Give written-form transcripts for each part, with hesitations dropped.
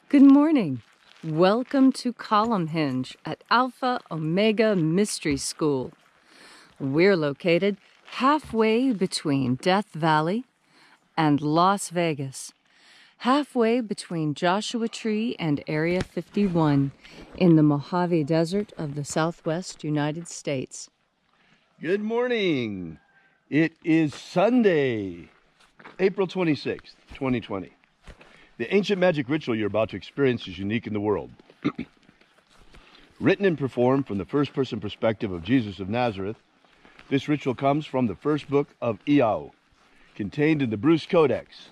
Good morning. Welcome to Column Hinge at Alpha Omega Mystery School. We're located halfway between Death Valley and Las Vegas, halfway between Joshua Tree and Area 51 in the Mojave Desert of the Southwest United States. Good morning. It is Sunday, April 26th, 2020. The ancient magic ritual you're about to experience is unique in the world. Written and performed from the first-person perspective of Jesus of Nazareth, this ritual comes from the first book of Iao, contained in the Bruce Codex,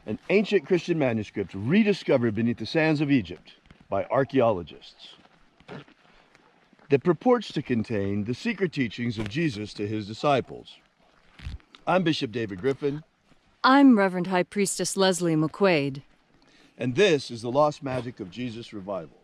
an ancient Christian manuscript rediscovered beneath the sands of Egypt by archaeologists, that purports to contain the secret teachings of Jesus to his disciples. I'm Bishop David Griffin. I'm Reverend High Priestess Leslie McQuaid. And this is the Lost Magic of Jesus Revival.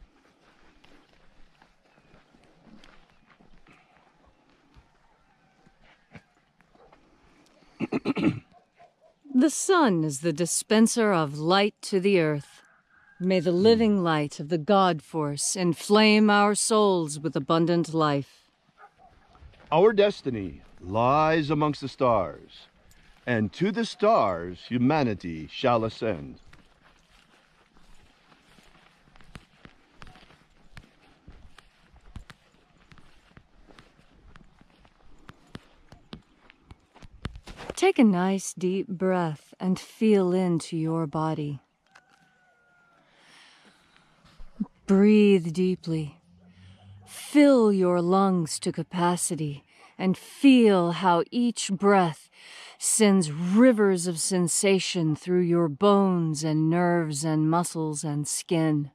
The sun is the dispenser of light to the earth. May the living light of the God Force inflame our souls with abundant life. Our destiny lies amongst the stars, and to the stars humanity shall ascend. Take a nice deep breath and feel into your body. Breathe deeply. Fill your lungs to capacity and feel how each breath sends rivers of sensation through your bones and nerves and muscles and skin.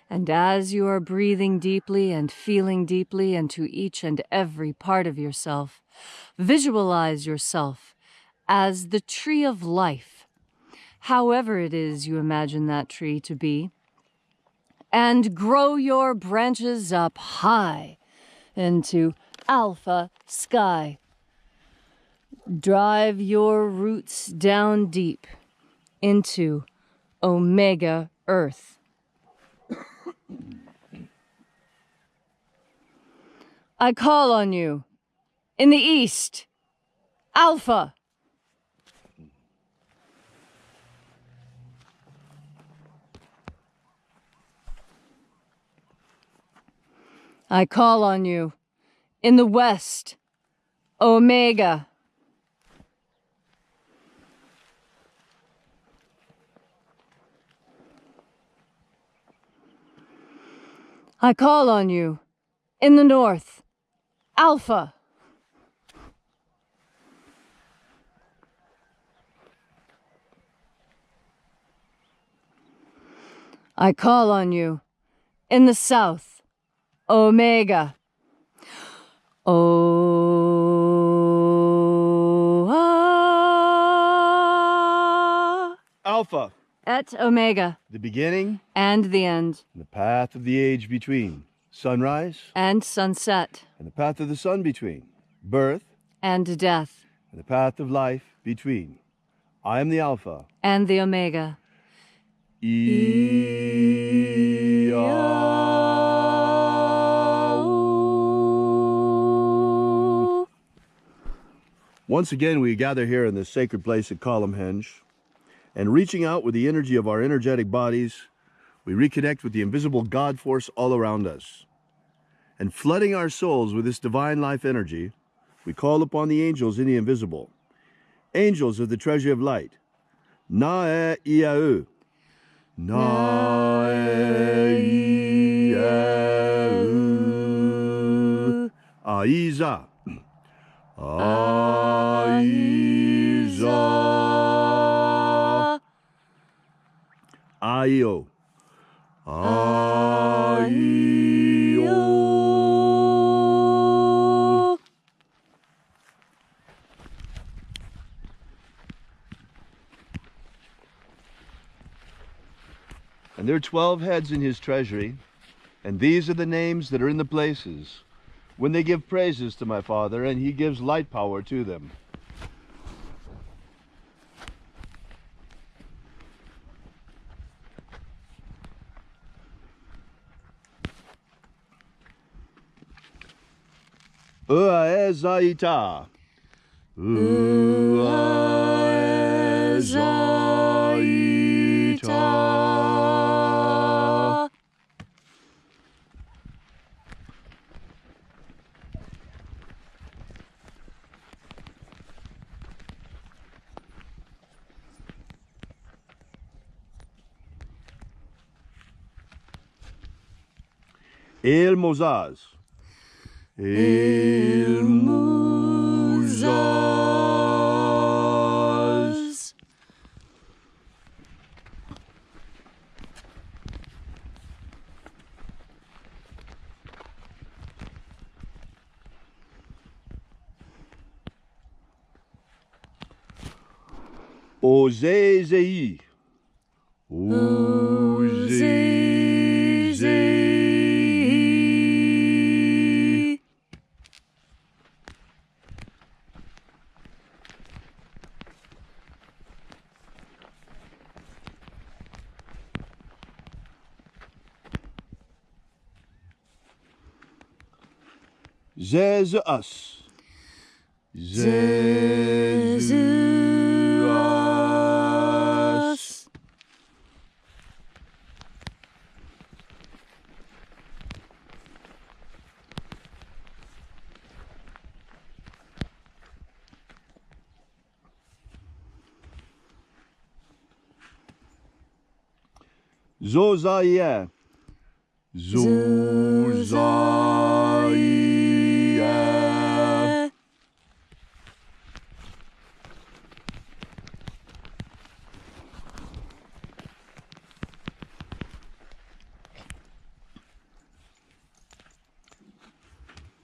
And as you are breathing deeply and feeling deeply into each and every part of yourself, visualize yourself as the tree of life, however it is you imagine that tree to be, and grow your branches up high into alpha sky. Drive your roots down deep into omega earth. I call on you in the east, Alpha. I call on you in the west, Omega. I call on you in the north, Alpha. I call on you in the south, Omega. Alpha. Et Omega. The beginning and the end. and the path of the age between. Sunrise and sunset. and the path of the sun between. Birth and death. and the path of life between. I am the Alpha. And the Omega. Once again, we gather here in this sacred place at Column Hinge, and reaching out with the energy of our energetic bodies, we reconnect with the invisible God force all around us. And flooding our souls with this divine life energy, we call upon the angels in the invisible, angels of the treasure of light. Na-e-ia-u. Na-e-ia-u. Aiza. Aiza. Aio. Aio. And there are 12 heads in his treasury, and these are the names that are in the places when they give praises to my Father, and he gives light power to them. Uaezaita. Uaezaita. El Mozaz. El Mozaz. Ozezei. Ozezei. Zezus. Zezus. Zozaya. Zozaya.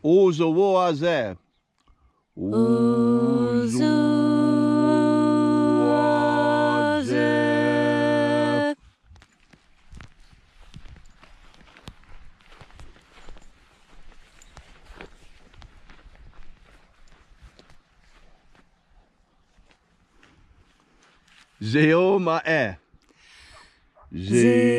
Ozoazé. Ozoazé. Zeomae. Zeomae.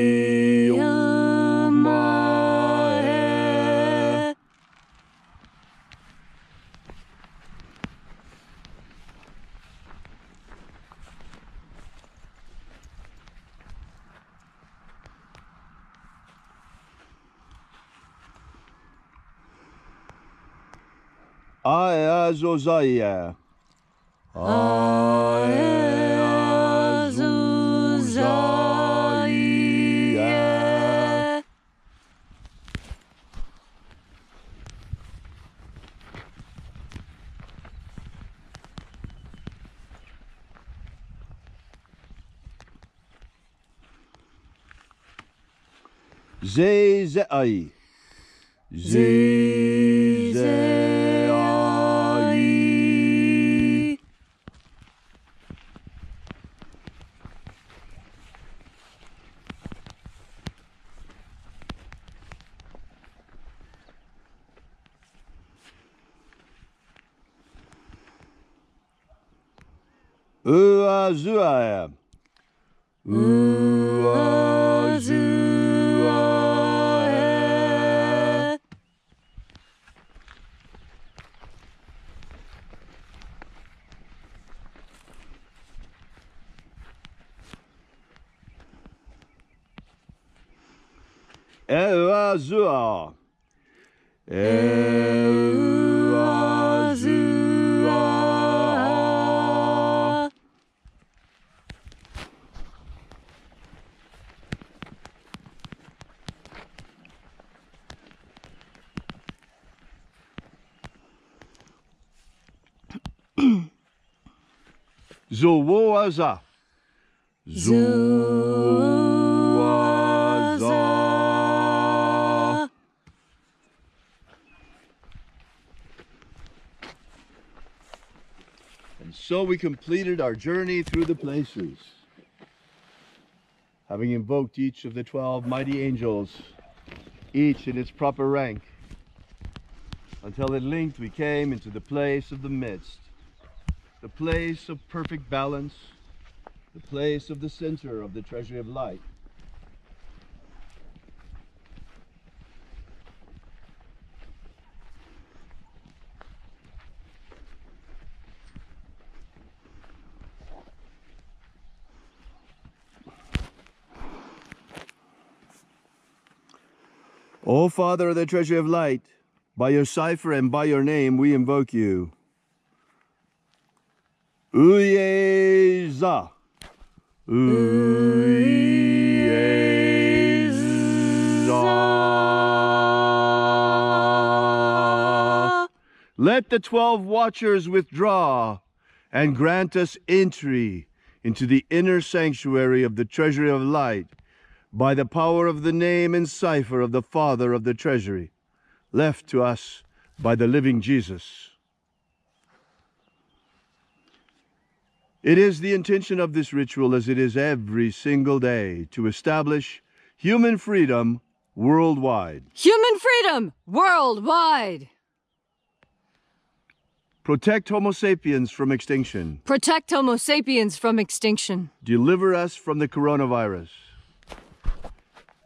Aeazozaya. Aeazozaya. Zezai. Zezai. Uazuaya. Uazuaya. Euazua. Euazua. Zowoaza. Zowaza. And so we completed our journey through the places, having invoked each of the 12 mighty angels, each in its proper rank, until at length we came into the place of the midst, the place of perfect balance, the place of the center of the treasury of light. O Father of the treasury of light, by your cipher and by your name we invoke you. Uyeza. Uyeza. Let the 12 watchers withdraw and grant us entry into the inner sanctuary of the treasury of light by the power of the name and cipher of the Father of the treasury, left to us by the living Jesus. It is the intention of this ritual, as it is every single day, to establish human freedom worldwide. Human freedom worldwide. Protect Homo sapiens from extinction. Protect Homo sapiens from extinction. Deliver us from the coronavirus.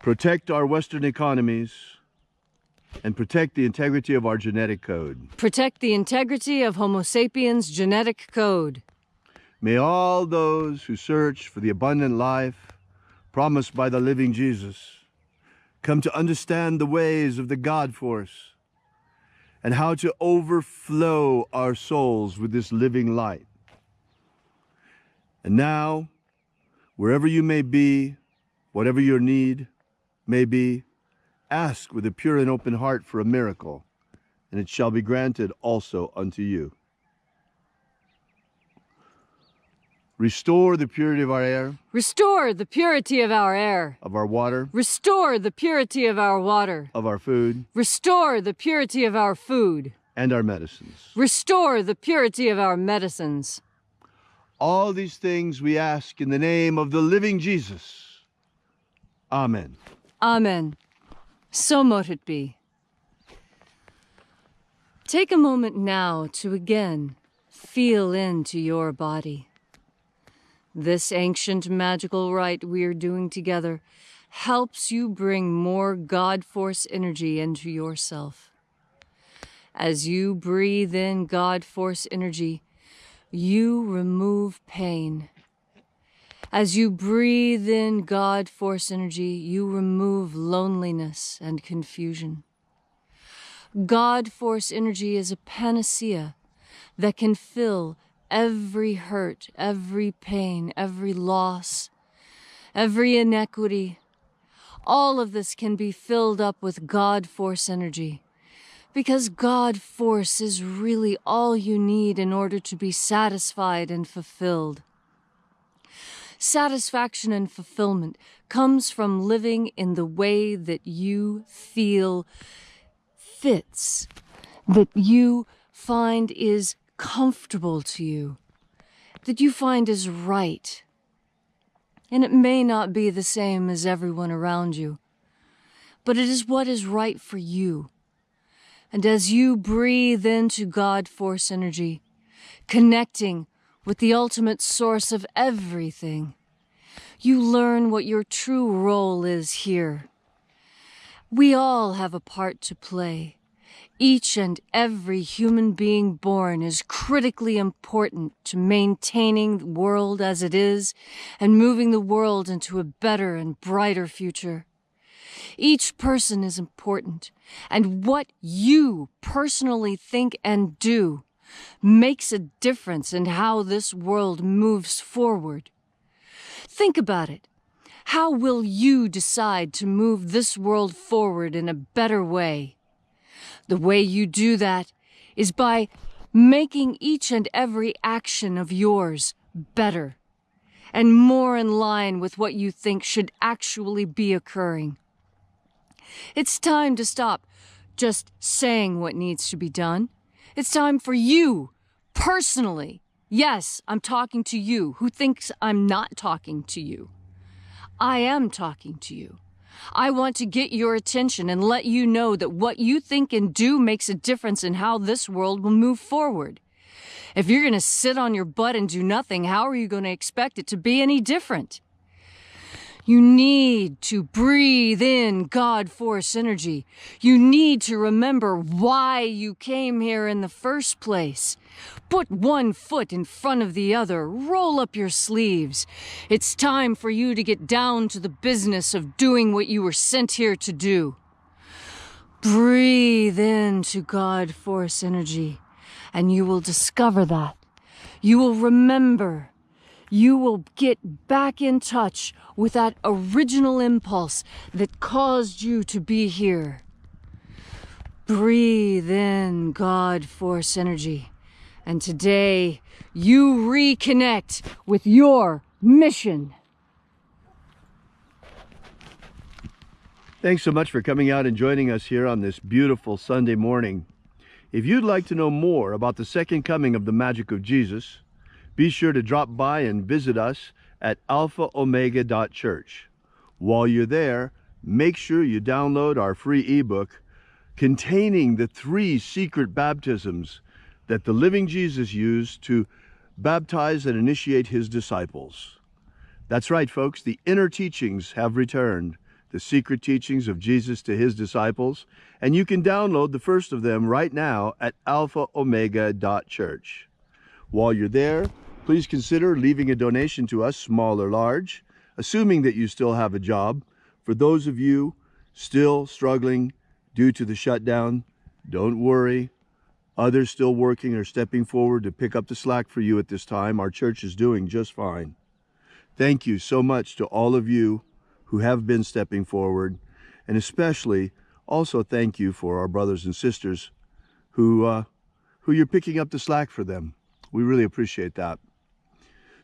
Protect our Western economies. And protect the integrity of our genetic code. Protect the integrity of Homo sapiens' genetic code. May all those who search for the abundant life promised by the living Jesus come to understand the ways of the God force and how to overflow our souls with this living light. And now, wherever you may be, whatever your need may be, ask with a pure and open heart for a miracle, and it shall be granted also unto you. Restore the purity of our air. Restore the purity of our air. Of our water. Restore the purity of our water. Of our food. Restore the purity of our food. And our medicines. Restore the purity of our medicines. All these things we ask in the name of the living Jesus. Amen. Amen. So mote it be. Take a moment now to again feel into your body. This ancient magical rite we are doing together helps you bring more God Force energy into yourself. As you breathe in God Force energy, you remove pain. As you breathe in God Force energy, you remove loneliness and confusion. God Force energy is a panacea that can fill every hurt, every pain, every loss, every inequity. All of this can be filled up with God Force energy, because God Force is really all you need in order to be satisfied and fulfilled. Satisfaction and fulfillment comes from living in the way that you feel fits, that you find is comfortable to you, that you find is right. And it may not be the same as everyone around you, but it is what is right for you. And as you breathe into God Force energy, connecting with the ultimate source of everything, you learn what your true role is here. We all have a part to play. Each and every human being born is critically important to maintaining the world as it is and moving the world into a better and brighter future. Each person is important, and what you personally think and do makes a difference in how this world moves forward. Think about it. How will you decide to move this world forward in a better way? The way you do that is by making each and every action of yours better and more in line with what you think should actually be occurring. It's time to stop just saying what needs to be done. It's time for you, personally. Yes, I'm talking to you, who thinks I'm not talking to you. I am talking to you. I want to get your attention and let you know that what you think and do makes a difference in how this world will move forward. If you're going to sit on your butt and do nothing, how are you going to expect it to be any different? You need to breathe in God Force energy. You need to remember why you came here in the first place. Put one foot in front of the other. Roll up your sleeves. It's time for you to get down to the business of doing what you were sent here to do. Breathe into God Force energy, and you will discover that. You will remember. You will get back in touch with that original impulse that caused you to be here. Breathe in God Force energy, and today you reconnect with your mission. Thanks so much for coming out and joining us here on this beautiful Sunday morning. If you'd like to know more about the second coming of the Magick of Jesus, be sure to drop by and visit us at alphaomega.church. While you're there, make sure you download our free ebook containing the 3 secret baptisms that the living Jesus used to baptize and initiate his disciples. That's right, folks, the inner teachings have returned, the secret teachings of Jesus to his disciples, and you can download the first of them right now at alphaomega.church. While you're there, please consider leaving a donation to us, small or large, assuming that you still have a job. For those of you still struggling due to the shutdown, don't worry. Others still working are stepping forward to pick up the slack for you at this time. Our church is doing just fine. Thank you so much to all of you who have been stepping forward, and especially also thank you for our brothers and sisters who you're picking up the slack for them. We really appreciate that.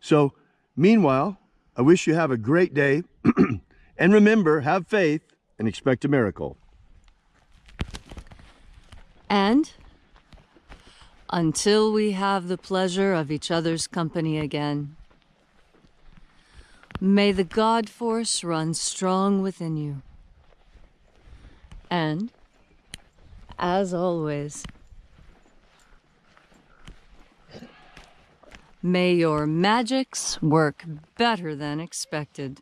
So, meanwhile, I wish you have a great day, and remember, have faith and expect a miracle. And until we have the pleasure of each other's company again, may the God Force run strong within you. And, as always, may your magics work better than expected.